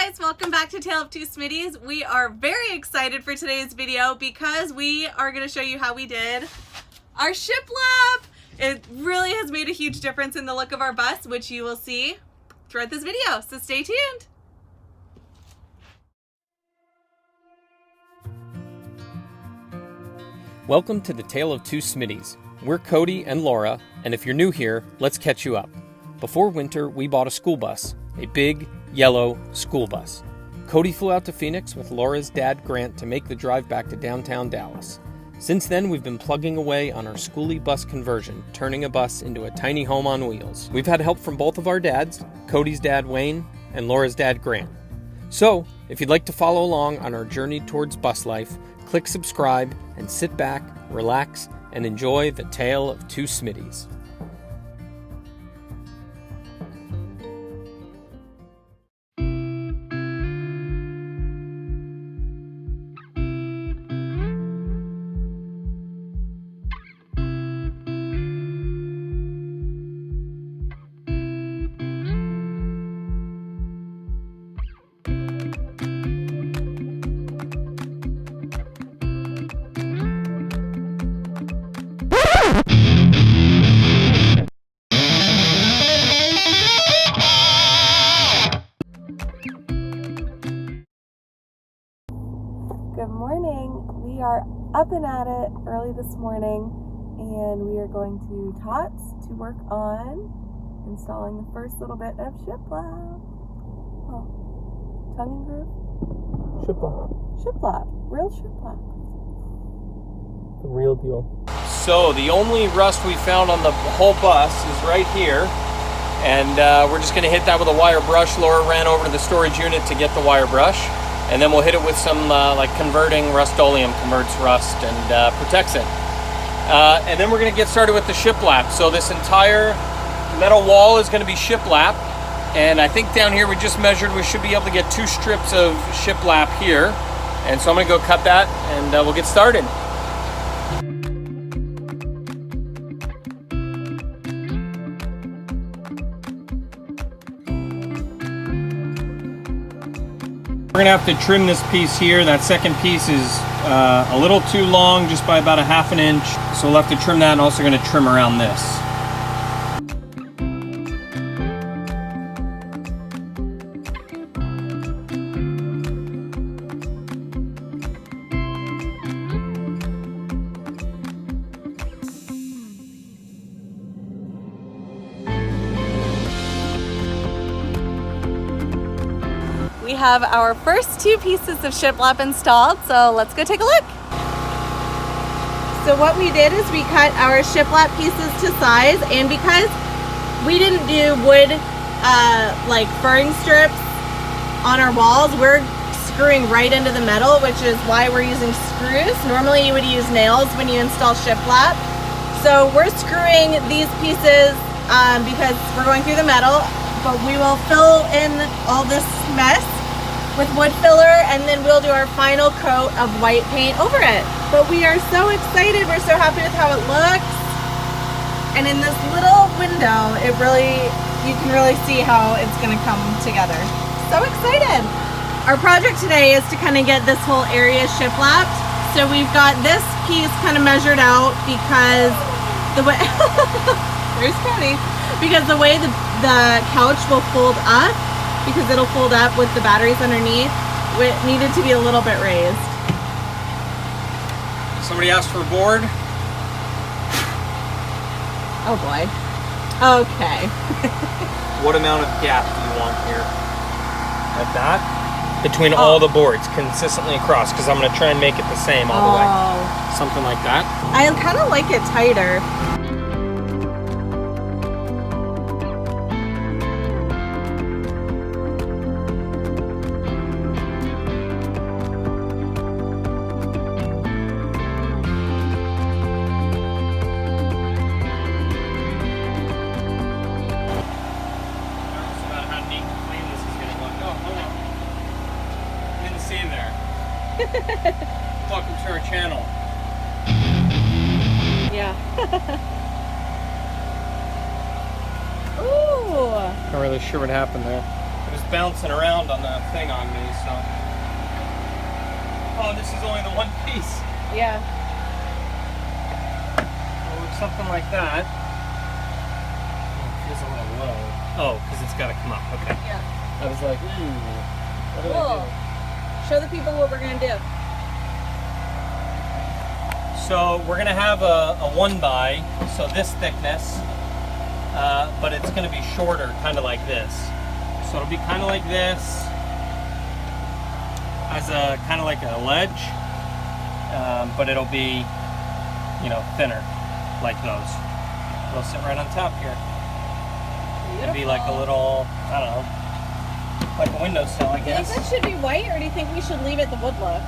guys, welcome back to Tale of Two Smitties. We are very excited for today's video because we are going to show you how we did our shiplap. It really has made a huge difference in the look of our bus, which you will see throughout this video, so stay tuned. Welcome to the Tale of Two Smitties. We're Cody and Laura, and if you're new here, let's catch you up. Before winter, we bought a school bus, a big, yellow school bus. Cody flew out to Phoenix with Laura's dad, Grant, to make the drive back to downtown Dallas. Since then, we've been plugging away on our schoolie bus conversion, turning a bus into a tiny home on wheels. We've had help from both of our dads, Cody's dad, Wayne, and Laura's dad, Grant. So, if you'd like to follow along on our journey towards bus life, click subscribe and sit back, relax, and enjoy the Tale of Two Smitties. Good morning. We are up and at it early this morning, and we are going to TOTS to work on installing the first little bit of shiplap. Oh, tongue and groove? Shiplap. Shiplap. Real shiplap. The real deal. So, the only rust we found on the whole bus is right here, and we're just going to hit that with a wire brush. Laura ran over to the storage unit to get the wire brush. And then we'll hit it with some converting Rust-Oleum, converts rust and protects it. And then we're going to get started with the shiplap. So this entire metal wall is going to be shiplap. And I think down here we just measured, we should be able to get 2 strips of shiplap here. And so I'm going to go cut that and we'll get started. We're gonna have to trim this piece here. That second piece is a little too long, just by about 1/2 inch. So we'll have to trim that, and also gonna trim around this. We have our first 2 pieces of shiplap installed, so let's go take a look. So what we did is we cut our shiplap pieces to size, and because we didn't do wood furring strips on our walls, we're screwing right into the metal, which is why we're using screws. Normally you would use nails when you install shiplap. So we're screwing these pieces because we're going through the metal, but we will fill in all this mess with wood filler, and then we'll do our final coat of white paint over it. But we are so excited, we're so happy with how it looks. And in this little window, you can really see how it's gonna come together. So excited. Our project today is to kind of get this whole area shiplapped. So we've got this piece kind of measured out because the way, there's Cody, because the way the couch will fold up, because it'll fold up with the batteries underneath, it needed to be a little bit raised. Somebody asked for a board. Oh boy. Okay. What amount of gap do you want here? At that? Between all the boards, consistently across, because I'm going to try and make it the same all the way. Something like that. I kind of like it tighter. Welcome to our channel. Yeah. Ooh. Not really sure what happened there. was bouncing around on the thing on me, so. Oh, this is only the one piece. Yeah. It'll look something like that. Oh, it feels a little low. Oh, because it's got to come up. Okay. Yeah. I was like, ooh, what do I do? Show the people what we're going to do. So we're going to have a 1x, so this thickness, but it's going to be shorter, kind of like this. So it'll be kind of like this, as a kind of like a ledge, but it'll be, you know, thinner, like those. It'll sit right on top here. It'll be like a little, I don't know, like a windowsill, I guess. Do you think that should be white, or do you think we should leave it the wood look?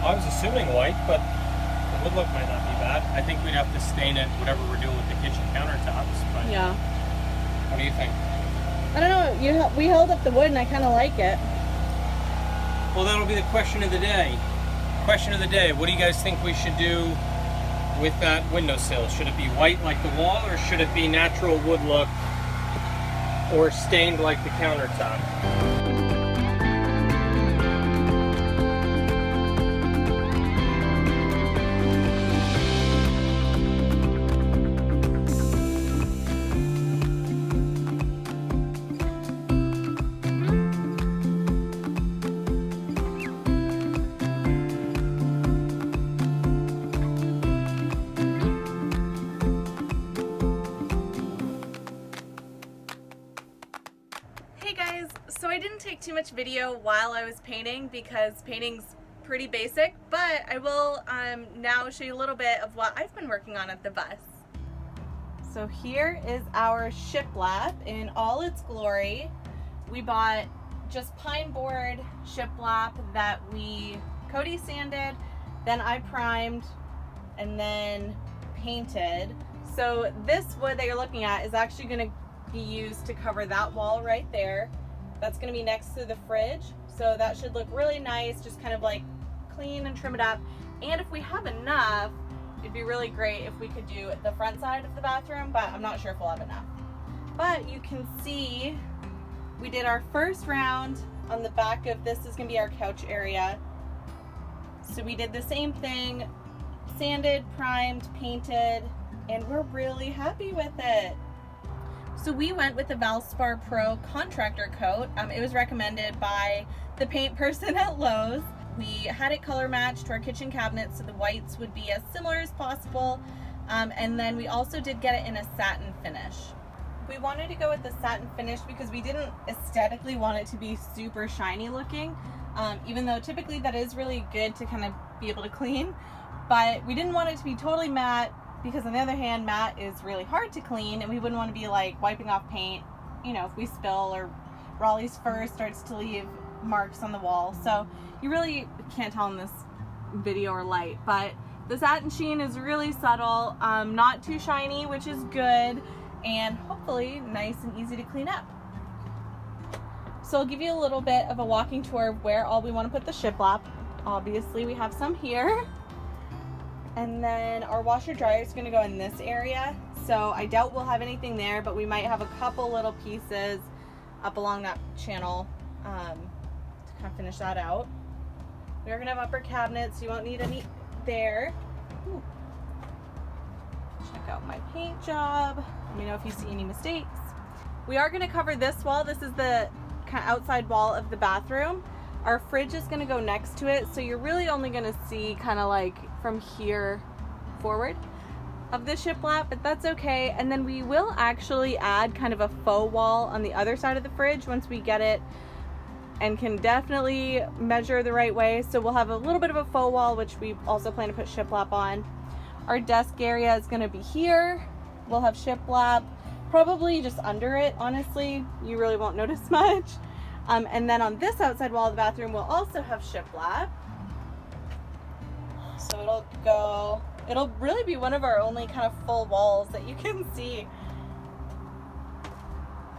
I was assuming white, but the wood look might not be bad. I think we'd have to stain it, whatever we're doing with the kitchen countertops. But yeah. What do you think? I don't know. We held up the wood, and I kind of like it. Well, that'll be the question of the day. Question of the day. What do you guys think we should do with that windowsill? Should it be white like the wall, or should it be natural wood look, or stained like the countertop? So I didn't take too much video while I was painting because painting's pretty basic, but I will now show you a little bit of what I've been working on at the bus. So here is our shiplap in all its glory. We bought just pine board shiplap that Cody sanded, then I primed, and then painted. So this wood that you're looking at is actually going to be used to cover that wall right there. That's going to be next to the fridge, so that should look really nice, just kind of like clean and trim it up. And if we have enough, it'd be really great if we could do the front side of the bathroom, but I'm not sure if we'll have enough. But you can see we did our first round on the back of this. Is going to be our couch area. So we did the same thing, sanded, primed, painted, and we're really happy with it. So we went with the Valspar Pro contractor coat. It was recommended by the paint person at Lowe's. We had it color matched to our kitchen cabinets so the whites would be as similar as possible. And then we also did get it in a satin finish. We wanted to go with the satin finish because we didn't aesthetically want it to be super shiny looking, even though typically that is really good to kind of be able to clean. But we didn't want it to be totally matte, because on the other hand, matte is really hard to clean, and we wouldn't want to be like wiping off paint, you know, if we spill or Raleigh's fur starts to leave marks on the wall. So you really can't tell in this video or light, but the satin sheen is really subtle, not too shiny, which is good, and hopefully nice and easy to clean up. So I'll give you a little bit of a walking tour of where all we want to put the shiplap. Obviously we have some here. And then our washer dryer is going to go in this area. So I doubt we'll have anything there, but we might have a couple little pieces up along that channel to kind of finish that out. We are going to have upper cabinets, so you won't need any there. Ooh. Check out my paint job. Let me know if you see any mistakes. We are going to cover this wall. This is the kind of outside wall of the bathroom. Our fridge is going to go next to it, so you're really only going to see kind of like from here forward of the shiplap, but that's okay. And then we will actually add kind of a faux wall on the other side of the fridge once we get it and can definitely measure the right way. So we'll have a little bit of a faux wall, which we also plan to put shiplap on. Our desk area is going to be here. We'll have shiplap probably just under it. Honestly, you really won't notice much. And then on this outside wall of the bathroom, we'll also have shiplap. So it'll really be one of our only kind of full walls that you can see.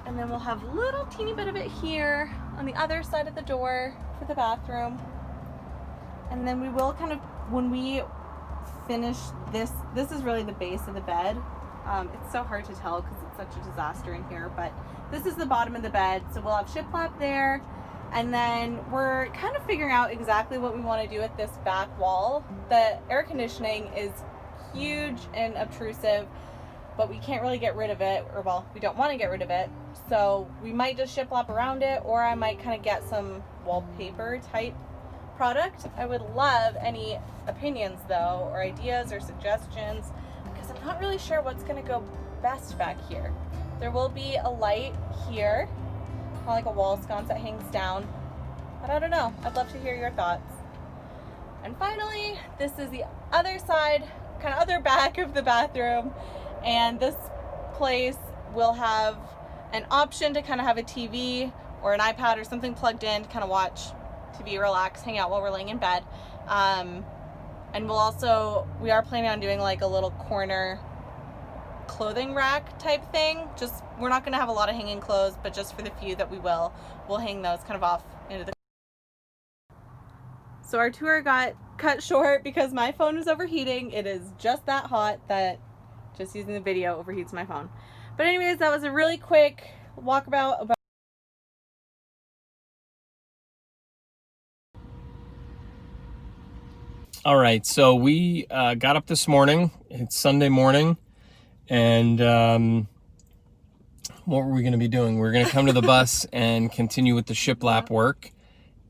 And then we'll have a little teeny bit of it here on the other side of the door for the bathroom. And then we will kind of, when we finish this is really the base of the bed. It's so hard to tell because it's such a disaster in here, but this is the bottom of the bed. So we'll have shiplap there. And then we're kind of figuring out exactly what we want to do with this back wall. The air conditioning is huge and obtrusive, but we can't really get rid of it, or well, we don't want to get rid of it. So we might just shiplap around it, or I might kind of get some wallpaper type product. I would love any opinions though, or ideas or suggestions, because I'm not really sure what's going to go best back here. There will be a light here, kind of like a wall sconce that hangs down, but I don't know. I'd love to hear your thoughts. And finally, this is the other side, kind of other back of the bathroom, and this place will have an option to kind of have a TV or an iPad or something plugged in to kind of watch TV, relax, hang out while we're laying in bed. And we are planning on doing like a little corner clothing rack type thing. Just, we're not going to have a lot of hanging clothes, but just for the few that we'll hang those kind of off into the. So our tour got cut short because my phone was overheating. It is just that hot that just using the video overheats my phone. But anyways, that was a really quick walkabout about. All right, so we got up this morning. It's Sunday morning, and what were we going to be doing? We were going to come to the bus and continue with the shiplap work,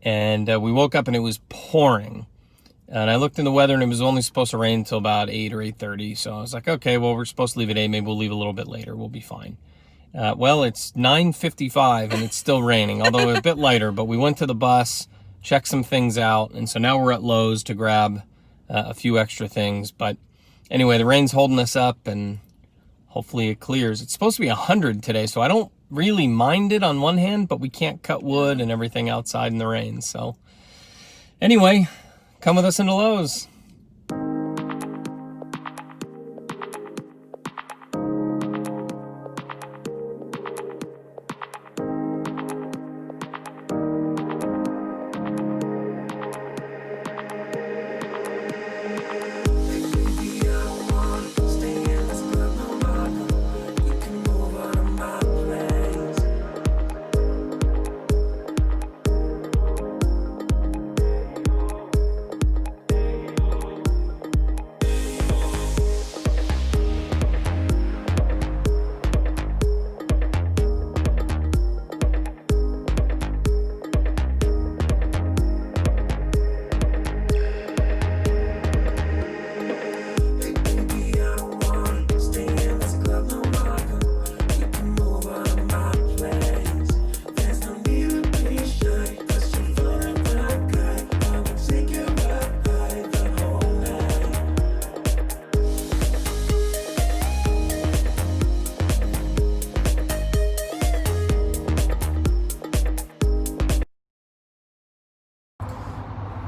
and we woke up and it was pouring. And I looked in the weather and it was only supposed to rain until about 8 or 8:30. So I was like, okay, well, we're supposed to leave at 8. Maybe we'll leave a little bit later. We'll be fine. Well, it's 9:55 and it's still raining, although a bit lighter. But we went to the bus, checked some things out. And so now we're at Lowe's to grab a few extra things. But anyway, the rain's holding us up and hopefully it clears. It's supposed to be 100 today, so I don't really mind it on one hand, but we can't cut wood and everything outside in the rain. So anyway, come with us into Lowe's.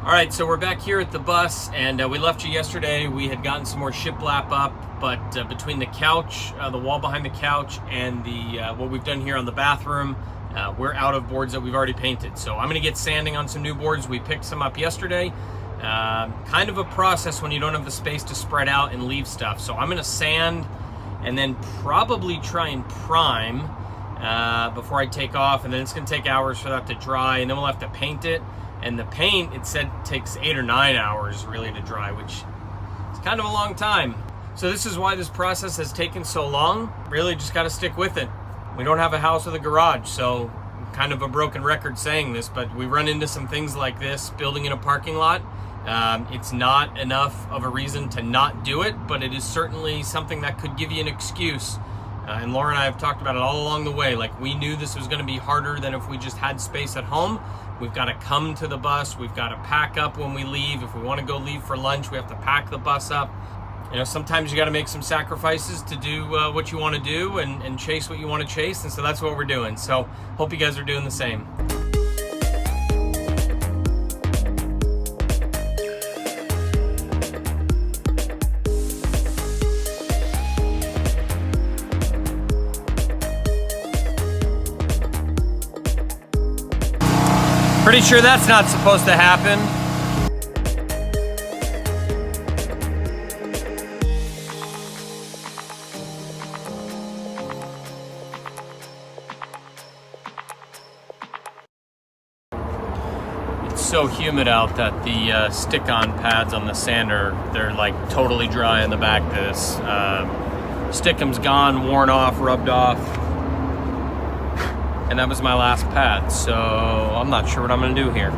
All right, so we're back here at the bus, and we left you yesterday. We had gotten some more shiplap up, but between the couch, the wall behind the couch, and the what we've done here on the bathroom, we're out of boards that we've already painted. So I'm gonna get sanding on some new boards. We picked some up yesterday. Kind of a process when you don't have the space to spread out and leave stuff. So I'm gonna sand and then probably try and prime before I take off, and then it's gonna take hours for that to dry, and then we'll have to paint it. And the paint, it said, takes 8 or 9 hours really to dry, which is kind of a long time. So this is why this process has taken so long. Really just got to stick with it. We don't have a house with a garage, so kind of a broken record saying this, but we run into some things like this building in a parking lot. It's not enough of a reason to not do it, but it is certainly something that could give you an excuse. And Laura and I have talked about it all along the way. Like, we knew this was going to be harder than if we just had space at home. We've got to come to the bus. We've got to pack up when we leave. If we want to go leave for lunch, we have to pack the bus up. You know, sometimes you got to make some sacrifices to do what you want to do and chase what you want to chase. And so that's what we're doing. So hope you guys are doing the same. Pretty sure that's not supposed to happen. It's so humid out that the stick-on pads on the sander, they're like totally dry in the back of this. Stick'em's gone, worn off, rubbed off. And that was my last pad, so I'm not sure what I'm gonna do here.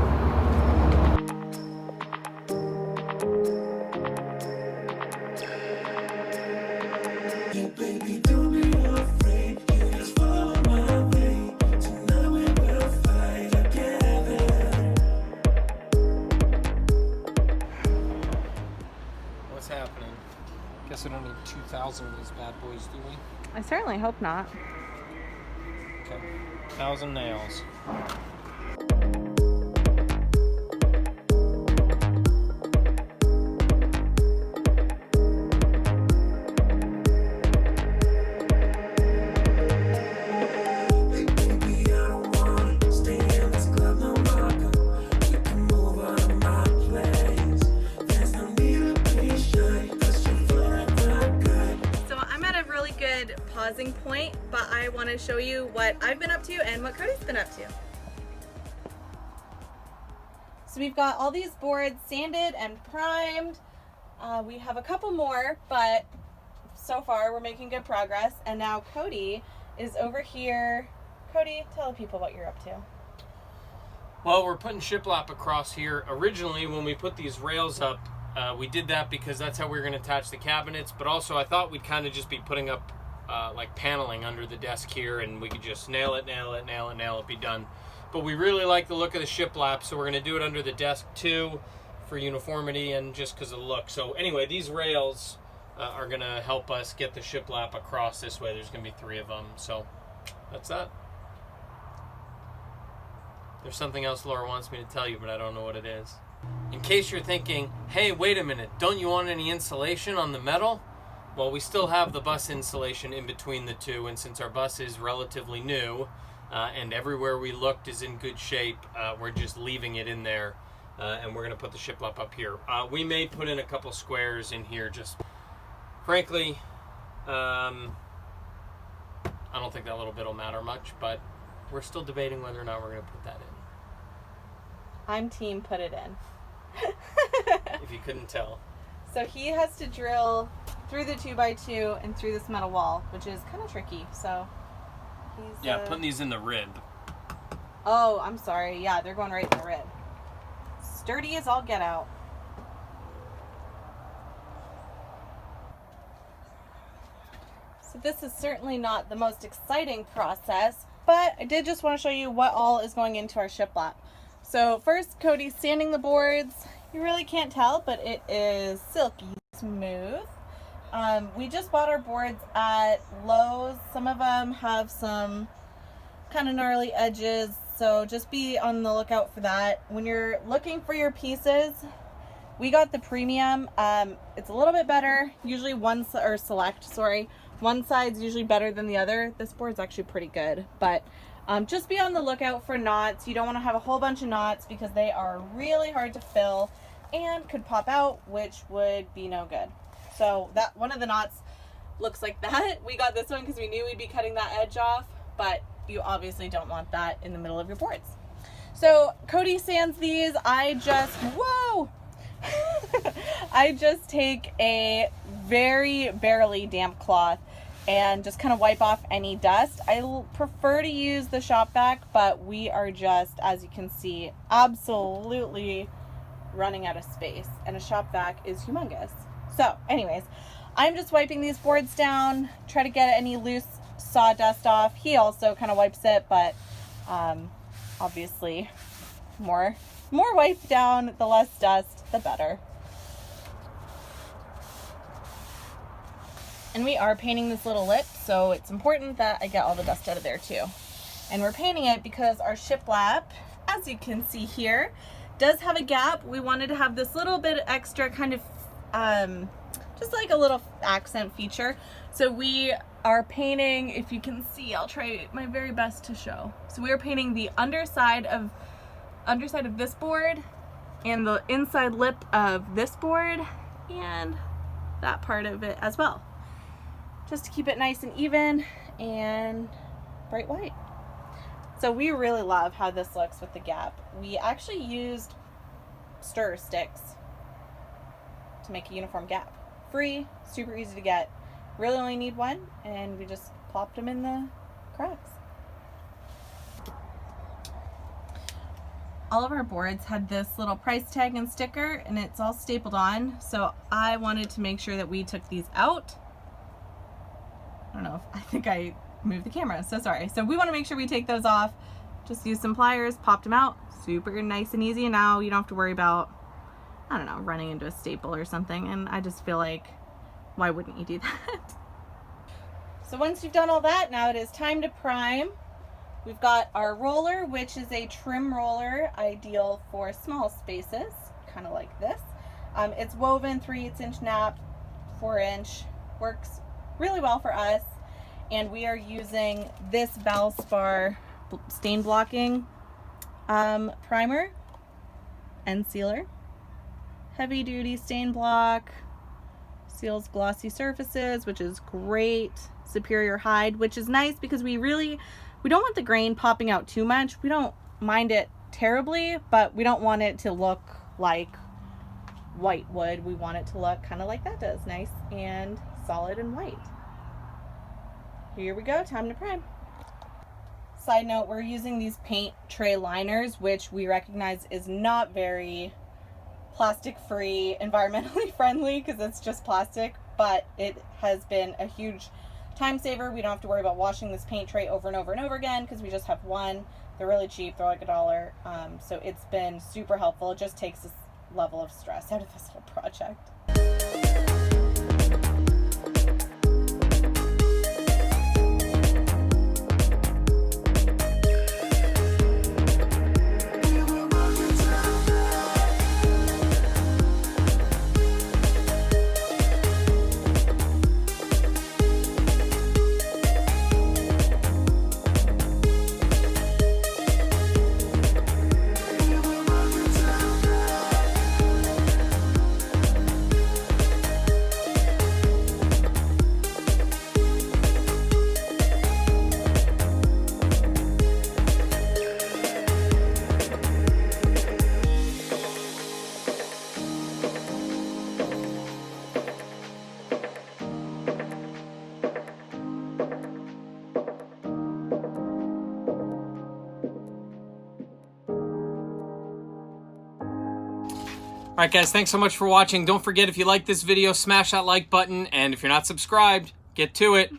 What's happening? Guess we don't need 2,000 of these bad boys, do we? I certainly hope not. Okay. 1,000 nails. Pausing point, but I want to show you what I've been up to and what Cody's been up to. So we've got all these boards sanded and primed. We have a couple more, but so far we're making good progress. And now Cody is over here. Cody, tell the people what you're up to. Well, we're putting shiplap across here. Originally, when we put these rails up, we did that because that's how we were going to attach the cabinets, but also I thought we'd kind of just be putting up like paneling under the desk here, and we could just nail it, be done. But we really like the look of the shiplap, so we're going to do it under the desk too for uniformity and just because of the look. So anyway, these rails are going to help us get the shiplap across this way. There's going to be 3 of them, so that's that. There's something else Laura wants me to tell you, but I don't know what it is. In case you're thinking, hey, wait a minute, don't you want any insulation on the metal? Well, we still have the bus insulation in between the two, and since our bus is relatively new and everywhere we looked is in good shape, we're just leaving it in there, and we're going to put the shiplap up here. We may put in a couple squares in here, just frankly, I don't think that little bit will matter much, but we're still debating whether or not we're going to put that in. I'm team put it in. If you couldn't tell. So he has to drill through the 2x2 and through this metal wall, which is kind of tricky. So he's putting these in the rib. Oh, I'm sorry. Yeah, they're going right in the rib. Sturdy as all get out. So this is certainly not the most exciting process, but I did just want to show you what all is going into our shiplap. So first, Cody's sanding the boards. You really can't tell, but it is silky smooth. We just bought our boards at Lowe's. Some of them have some kind of gnarly edges, so just be on the lookout for that. When you're looking for your pieces, we got the premium. It's a little bit better. Usually one side's usually better than the other. This board's actually pretty good, but just be on the lookout for knots. You don't want to have a whole bunch of knots because they are really hard to fill and could pop out, which would be no good. So that one of the knots looks like that. We got this one because we knew we'd be cutting that edge off, but you obviously don't want that in the middle of your boards. So Cody sands these. I just take a very barely damp cloth and just kind of wipe off any dust. I prefer to use the shop vac, but we are just, as you can see, absolutely running out of space, and a shop vac is humongous. So anyways, I'm just wiping these boards down, try to get any loose sawdust off. He also kind of wipes it, but obviously more wipe down, the less dust, the better. And we are painting this little lip, so it's important that I get all the dust out of there too. And we're painting it because our shiplap, as you can see here, does have a gap. We wanted to have this little bit extra kind of just like a little accent feature. So we are painting, if you can see, I'll try my very best to show. So we are painting the underside of this board and the inside lip of this board and that part of it as well, just to keep it nice and even and bright white. So we really love how this looks with the gap. We actually used stir sticks to make a uniform gap. Free, super easy to get. Really only need one, and we just plopped them in the cracks. All of our boards had this little price tag and sticker, and it's all stapled on, so I wanted to make sure that we took these out. I don't know if I think I moved the camera, so sorry. So we want to make sure we take those off. Just use some pliers, popped them out. Super nice and easy, and now you don't have to worry about, I don't know, running into a staple or something. And I just feel like, why wouldn't you do that? So once you've done all that, now it is time to prime. We've got our roller, which is a trim roller, ideal for small spaces, kind of like this. It's woven 3/8" nap, 4" works really well for us. And we are using this Valspar stain blocking primer and sealer. Heavy duty stain block, seals glossy surfaces, which is great. Superior hide, which is nice because we don't want the grain popping out too much. We don't mind it terribly, but we don't want it to look like white wood. We want it to look kind of like that does, nice and solid and white. Here we go, time to prime. Side note, we're using these paint tray liners, which we recognize is not very plastic free, environmentally friendly, because it's just plastic, but it has been a huge time saver. We don't have to worry about washing this paint tray over and over and over again because we just have one. They're really cheap, they're like $1. So it's been super helpful. It just takes this level of stress out of this whole project. All right, guys, thanks so much for watching. Don't forget, if you like this video, smash that like button. And if you're not subscribed, get to it.